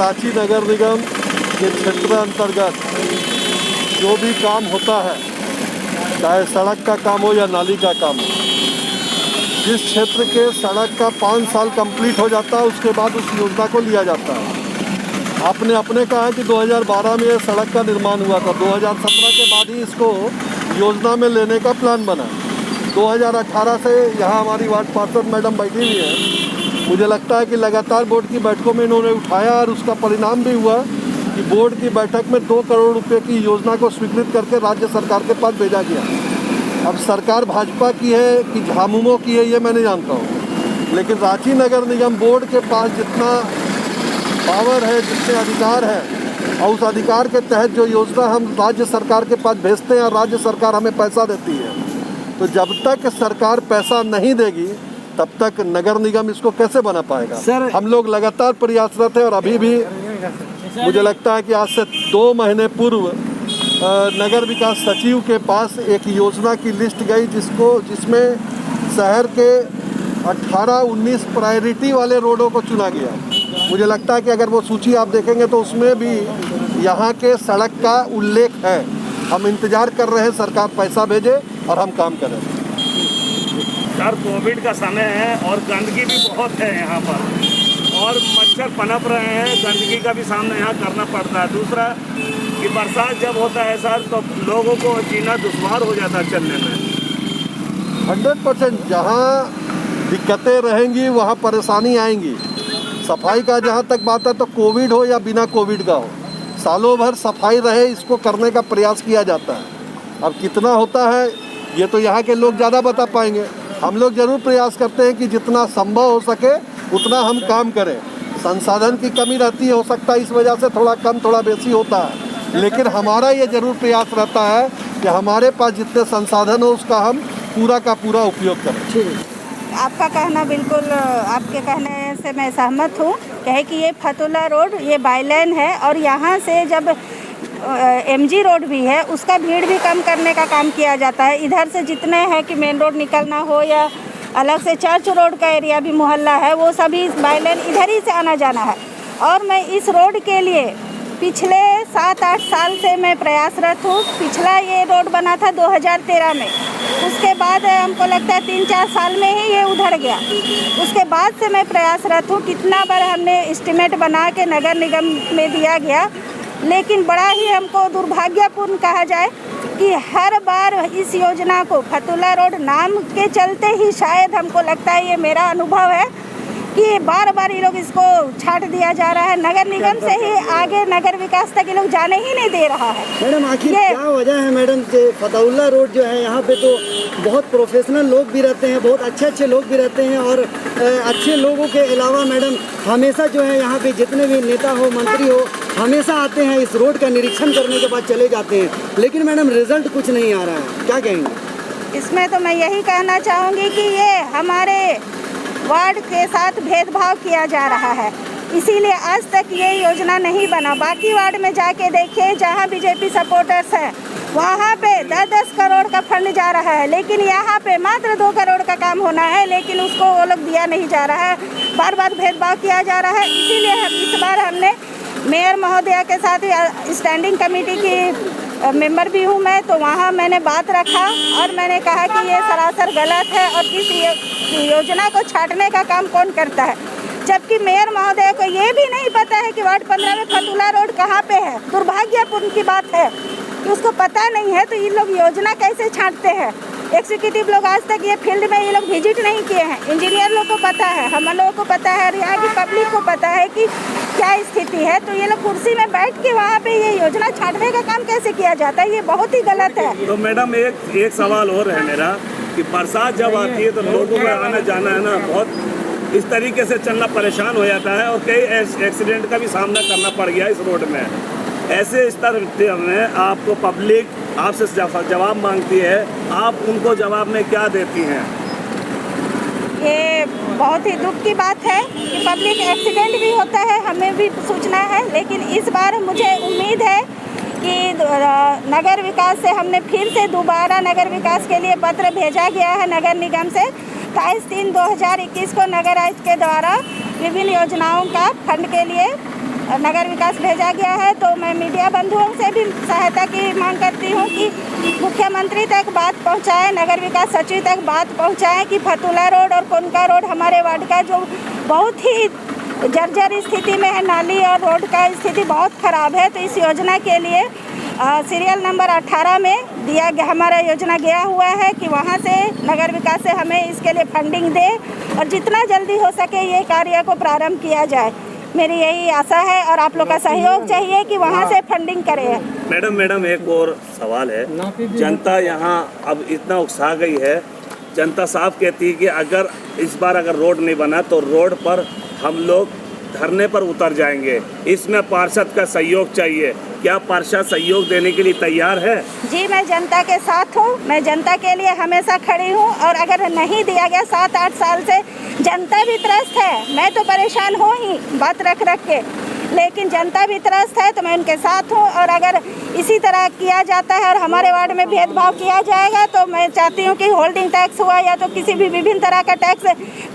रांची नगर निगम के क्षेत्र अंतर्गत जो भी काम होता है, चाहे सड़क का काम हो या नाली का काम हो, जिस क्षेत्र के सड़क का 5 साल कंप्लीट हो जाता है उसके बाद उस योजना को लिया जाता है। आपने अपने कहा है कि 2012 में ये सड़क का निर्माण हुआ था, 2017 के बाद ही इसको योजना में लेने का प्लान बना। 2018 से यहाँ हमारी वार्ड पार्षद मैडम बैठी हुई है। मुझे लगता है कि लगातार बोर्ड की बैठकों में इन्होंने उठाया और उसका परिणाम भी हुआ कि बोर्ड की बैठक में 2 करोड़ रुपए की योजना को स्वीकृत करके राज्य सरकार के पास भेजा गया। अब सरकार भाजपा की है कि झामुमो की है ये मैं नहीं जानता हूँ, लेकिन रांची नगर निगम बोर्ड के पास जितना पावर है, जितने अधिकार हैं और उस अधिकार के तहत जो योजना हम राज्य सरकार के पास भेजते हैं और राज्य सरकार हमें पैसा देती है, तो जब तक सरकार पैसा नहीं देगी तब तक नगर निगम इसको कैसे बना पाएगा। सर, हम लोग लगातार प्रयासरत हैं और अभी भी मुझे लगता है कि आज से 2 महीने पूर्व नगर विकास सचिव के पास एक योजना की लिस्ट गई जिसमें शहर के 18-19 प्रायोरिटी वाले रोडों को चुना गया। मुझे लगता है कि अगर वो सूची आप देखेंगे तो उसमें भी यहाँ के सड़क का उल्लेख है। हम इंतज़ार कर रहे हैं सरकार पैसा भेजे और हम काम करें। सर, कोविड का समय है और गंदगी भी बहुत है यहाँ पर और मच्छर पनप रहे हैं, गंदगी का भी सामना यहाँ करना पड़ता है। दूसरा कि बरसात जब होता है सर तो लोगों को जीना दुश्वार हो जाता है चलने में। 100% जहाँ दिक्कतें रहेंगी वहाँ परेशानी आएंगी। सफाई का जहाँ तक बात है तो कोविड हो या बिना कोविड का हो, सालों भर सफाई रहे इसको करने का प्रयास किया जाता है। अब कितना होता है ये तो यहाँ के लोग ज़्यादा बता पाएंगे। हम लोग ज़रूर प्रयास करते हैं कि जितना संभव हो सके उतना हम काम करें। संसाधन की कमी रहती है, हो सकता है इस वजह से थोड़ा कम थोड़ा बेसी होता है, लेकिन हमारा ये ज़रूर प्रयास रहता है कि हमारे पास जितने संसाधन हो उसका हम पूरा का पूरा उपयोग करें। आपका कहना बिल्कुल, आपके कहने से मैं सहमत हूँ। कहे कि ये फतुल्ला रोड ये बाईलेन है और यहाँ से जब MG रोड भी है उसका भीड़ भी कम करने का काम किया जाता है। इधर से जितने हैं कि मेन रोड निकलना हो या अलग से चर्च रोड का एरिया भी मोहल्ला है, वो सभी बाईलेन इधर ही से आना जाना है। और मैं इस रोड के लिए पिछले 7-8 साल से मैं प्रयासरत हूँ। पिछला ये रोड बना था 2013 में, उसके बाद हमको लगता है 3-4 साल में ही ये उधड़ गया। उसके बाद से मैं प्रयासरत हूँ। कितना बार हमने एस्टीमेट बना के नगर निगम में दिया गया, लेकिन बड़ा ही हमको दुर्भाग्यपूर्ण कहा जाए कि हर बार इस योजना को फतुल्ला रोड नाम के चलते ही शायद हमको लगता है, ये मेरा अनुभव है कि बार बार ये लोग इसको छाट दिया जा रहा है। नगर निगम से ही आगे नगर विकास तक ये लोग जाने ही नहीं दे रहा है। मैडम आखिर क्या वजह है मैडम कि फतुल्ला रोड जो है यहाँ पे तो बहुत प्रोफेशनल लोग भी रहते हैं, बहुत अच्छे लोग भी रहते हैं और अच्छे लोगों के अलावा मैडम हमेशा जो है यहाँ पे जितने भी नेता हो मंत्री हो हमेशा आते हैं, इस रोड का निरीक्षण करने के बाद चले जाते हैं, लेकिन मैडम रिजल्ट कुछ नहीं आ रहा है, क्या कहेंगे? इसमें तो मैं यही कहना चाहूँगी कि ये हमारे वार्ड के साथ भेदभाव किया जा रहा है, इसीलिए आज तक ये योजना नहीं बना। बाकी वार्ड में जाके देखिए, जहाँ बीजेपी सपोर्टर्स हैं वहाँ पे 10-10 करोड़ का फंड जा रहा है, लेकिन यहाँ पे मात्र 2 करोड़ का काम होना है, लेकिन उसको वो लोग दिया नहीं जा रहा है। बार बार भेदभाव किया जा रहा है। इसीलिए इस बार हमने मेयर महोदया के साथ स्टैंडिंग कमेटी की मेंबर भी हूँ मैं, तो वहाँ मैंने बात रखा और मैंने कहा कि ये सरासर गलत है और इस योजना को छाटने का काम कौन करता है, जबकि मेयर महोदय को ये भी नहीं पता है कि वार्ड 15 में फतुल्ला रोड कहाँ पे है। दुर्भाग्यपूर्ण की बात है कि उसको पता नहीं है, तो ये लोग योजना कैसे छांटते हैं। एग्जीक्यूटिव लोग आज तक ये फील्ड में ये लोग विजिट नहीं किए हैं। इंजीनियर लोग को पता है, हम लोगों को पता है और यहाँ की पब्लिक को पता है कि क्या स्थिति है, तो ये लोग कुर्सी में बैठ के वहाँ पे ये योजना छाटने का काम कैसे किया जाता है, ये बहुत ही गलत है। तो मैडम एक सवाल और है मेरा कि बरसात जब आती है तो लोगों में आना जाना है ना बहुत इस तरीके से चलना परेशान हो जाता है और कई एक्सीडेंट का भी सामना करना पड़ गया इस रोड में। ऐसे स्तर में आपको पब्लिक आपसे जवाब मांगती है, आप उनको जवाब में क्या देती हैं? ये बहुत ही दुख की बात है कि पब्लिक एक्सीडेंट भी होता है, हमें भी सूचना है, लेकिन इस बार मुझे उम्मीद है कि नगर विकास से हमने फिर से दोबारा नगर विकास के लिए पत्र भेजा गया है नगर निगम से। 23/3/2021 को नगर आयुक्त के द्वारा विभिन्न योजनाओं का फंड के लिए नगर विकास भेजा गया है। तो मैं मीडिया बंधुओं से भी सहायता की मांग करती हूँ कि मुख्यमंत्री तक बात पहुँचाएं, नगर विकास सचिव तक बात पहुँचाएं कि फतुला रोड और कोनका रोड हमारे वार्ड का जो बहुत ही जर्जर स्थिति में है, नाली और रोड का स्थिति बहुत ख़राब है। तो इस योजना के लिए सीरियल नंबर 18 में दिया गया, हमारा योजना गया हुआ है कि वहाँ से नगर विकास से हमें इसके लिए फंडिंग दे और जितना जल्दी हो सके ये कार्य को प्रारंभ किया जाए। मेरी यही आशा है और आप लोग का सहयोग चाहिए कि वहाँ से फंडिंग करें। मैडम एक और सवाल है। जनता यहाँ अब इतना उकसा गई है, जनता साफ कहती है कि अगर इस बार अगर रोड नहीं बना तो रोड पर हम लोग धरने पर उतर जाएंगे। इसमें पार्षद का सहयोग चाहिए। क्या पार्षद सहयोग देने के लिए तैयार है? जी, मैं जनता के साथ हूँ, मैं जनता के लिए हमेशा खड़ी हूँ और अगर नहीं दिया गया 7-8 साल से जनता भी त्रस्त है। मैं तो परेशान हूँ ही बात रख के, लेकिन जनता भी त्रस्त है तो मैं उनके साथ हूँ। और अगर इसी तरह किया जाता है और हमारे वार्ड में भेदभाव किया जाएगा तो मैं चाहती हूँ कि होल्डिंग टैक्स हुआ या तो किसी भी विभिन्न तरह का टैक्स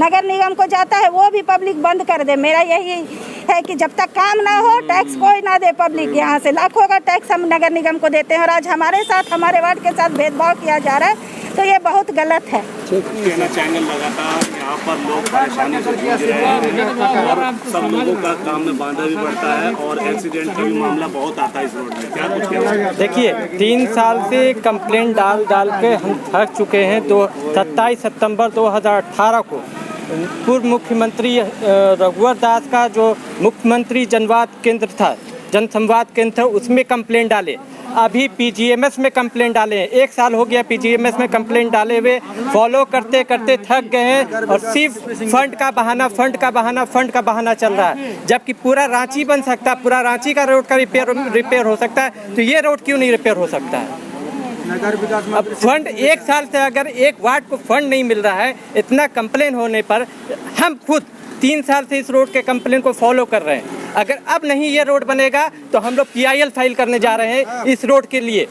नगर निगम को जाता है वो भी पब्लिक बंद कर दे। मेरा यही है कि जब तक काम ना हो टैक्स कोई ना दे पब्लिक। यहाँ से लाखों का टैक्स हम नगर निगम को देते हैं और आज हमारे साथ, हमारे वार्ड के साथ भेदभाव किया जा रहा है, तो ये बहुत गलत है। कहना चाहेंगे लगातार यहाँ पर लोग परेशानी से जूझ रहे हैं और सब लोगों का काम में बांधा भी पड़ता है और एक्सीडेंट का भी मामला बहुत आता है इस रोड में। क्या कुछ कहना है? देखिए, 3 साल से कंप्लेंट डाल के हम थक चुके हैं। तो 27 सितंबर 2018 को पूर्व मुख्यमंत्री रघुवर दास का जो मुख्यमंत्री जनवाद केंद्र था, जनसंवाद केंद्र था, उसमें कंप्लेंट डाले। अभी पीजीएमएस में कंप्लेंट डाले हैं। 1 साल हो गया पीजीएमएस में कंप्लेंट डाले हुए, फॉलो करते करते थक गए हैं और सिर्फ फंड का बहाना चल रहा है। जबकि पूरा रांची बन सकता है, पूरा रांची का रोड का रिपेयर हो सकता है, तो ये रोड क्यों नहीं रिपेयर हो सकता है? अब फंड 1 साल से अगर एक वार्ड को फंड नहीं मिल रहा है, इतना कंप्लेन होने पर हम खुद 3 साल से इस रोड के कंप्लेन को फॉलो कर रहे हैं। अगर अब नहीं ये रोड बनेगा तो हम लोग PIL फाइल करने जा रहे हैं इस रोड के लिए।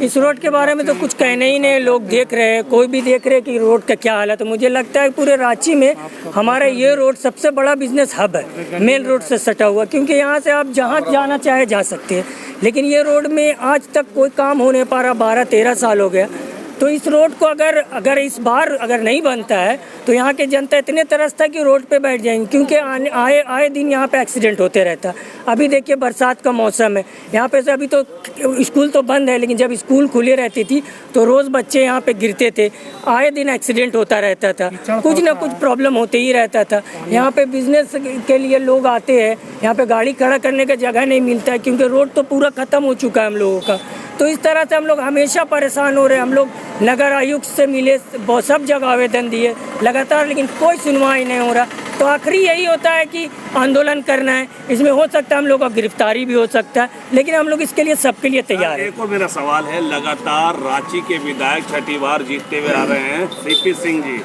इस रोड के बारे में तो कुछ कहने ही नहीं, लोग देख रहे हैं, कोई भी देख रहे हैं कि रोड का क्या हालत है। मुझे लगता है पूरे रांची में हमारा ये रोड सबसे बड़ा बिजनेस हब है, मेन रोड से सटा हुआ, क्योंकि यहाँ से आप जहाँ जाना चाहे जा सकते हैं। लेकिन ये रोड में आज तक कोई काम हो नहीं पा रहा, 12-13 साल हो गया। तो इस रोड को अगर इस बार अगर नहीं बनता है तो यहाँ के जनता इतने तरसता है कि रोड पे बैठ जाएंगे, क्योंकि आए दिन यहाँ पे एक्सीडेंट होते रहता है। अभी देखिए बरसात का मौसम है, यहाँ पे से अभी तो स्कूल तो बंद है, लेकिन जब स्कूल खुली रहती थी तो रोज़ बच्चे यहाँ पे गिरते थे, आए दिन एक्सीडेंट होता रहता था, कुछ ना कुछ प्रॉब्लम होते ही रहता था। यहाँ पे बिजनेस के लिए लोग आते हैं, यहाँ पे गाड़ी खड़ा करने का जगह नहीं मिलता है, क्योंकि रोड तो पूरा ख़त्म हो चुका है हम लोगों का। तो इस तरह से हम लोग हमेशा परेशान हो रहे हैं। हम लोग नगर आयुक्त से मिले, बहुत सब जगह आवेदन दिए लगातार, लेकिन कोई सुनवाई नहीं हो रहा। तो आखिरी यही होता है कि आंदोलन करना है। इसमें हो सकता है हम लोग का गिरफ्तारी भी हो सकता है, लेकिन हम लोग इसके लिए सबके लिए तैयार हैं। एक और मेरा सवाल है, लगातार रांची के विधायक छठी बार जीतते हुए आ रहे हैं CP सिंह जी,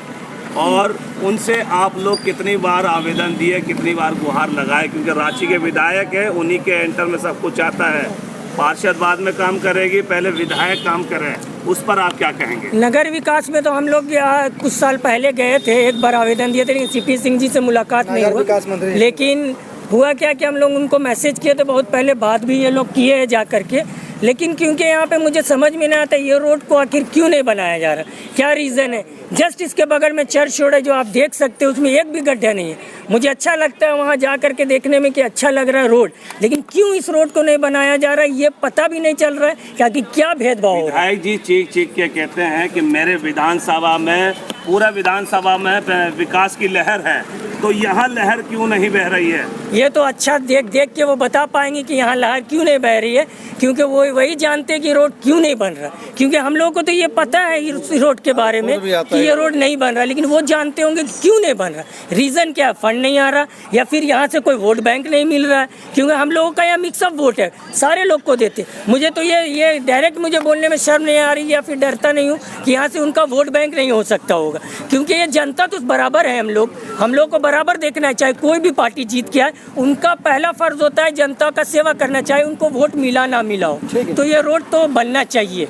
और उनसे आप लोग कितनी बार आवेदन दिए, कितनी बार गुहार लगाए? क्योंकि रांची के विधायक है, उन्हीं के एंटर में सब कुछ आता है। पार्षद बाद में काम करेगी, पहले विधायक काम करें, उस पर आप क्या कहेंगे? नगर विकास में तो हम लोग कुछ साल पहले गए थे, एक बार आवेदन दिए थे, लेकिन CP सिंह जी से मुलाकात नहीं हुआ। लेकिन हुआ क्या कि हम लोग उनको मैसेज किए थे बहुत पहले, बात भी ये लोग किए हैं जा करके। लेकिन क्योंकि यहाँ पे मुझे समझ में नहीं आता ये रोड को आखिर क्यों नहीं बनाया जा रहा, क्या रीज़न है। जस्ट इसके बगल में चर्च रोड है जो आप देख सकते हो, उसमें एक भी गड्ढा नहीं है। मुझे अच्छा लगता है वहाँ जा करके देखने में कि अच्छा लग रहा है रोड, लेकिन क्यों इस रोड को नहीं बनाया जा रहा है ये पता भी नहीं चल रहा है। क्या भेदभाव हो रहा है। विधायक जी चीख के कहते हैं कि मेरे विधानसभा में, पूरा विधानसभा में विकास की लहर है, तो यहाँ लहर क्यों नहीं बह रही है? ये तो अच्छा देख के वो बता पाएंगे कि यहाँ लहर क्यों नहीं बह रही है, क्योंकि वो वही जानते हैं कि रोड क्यों नहीं बन रहा। क्योंकि हम लोगों को तो ये पता है इस रोड के बारे में कि ये रोड नहीं बन रहा, लेकिन वो जानते होंगे कि क्यों नहीं बन रहा। रीज़न क्या है? फंड नहीं आ रहा, या फिर यहाँ से कोई वोट बैंक नहीं मिल रहा है, क्योंकि हम लोगों का यहाँ मिक्सअप वोट है, सारे लोग को देते। मुझे तो ये डायरेक्ट मुझे बोलने में शर्म नहीं आ रही, या फिर डरता नहीं हूँ कि यहाँ से उनका वोट बैंक नहीं हो सकता होगा, क्योंकि ये जनता तो बराबर है। हम लोग को बराबर देखना है, चाहे कोई भी पार्टी जीत के आए, उनका पहला फर्ज होता है जनता का सेवा करना, चाहे उनको वोट मिला ना मिला हो। तो ये रोड तो बनना चाहिए।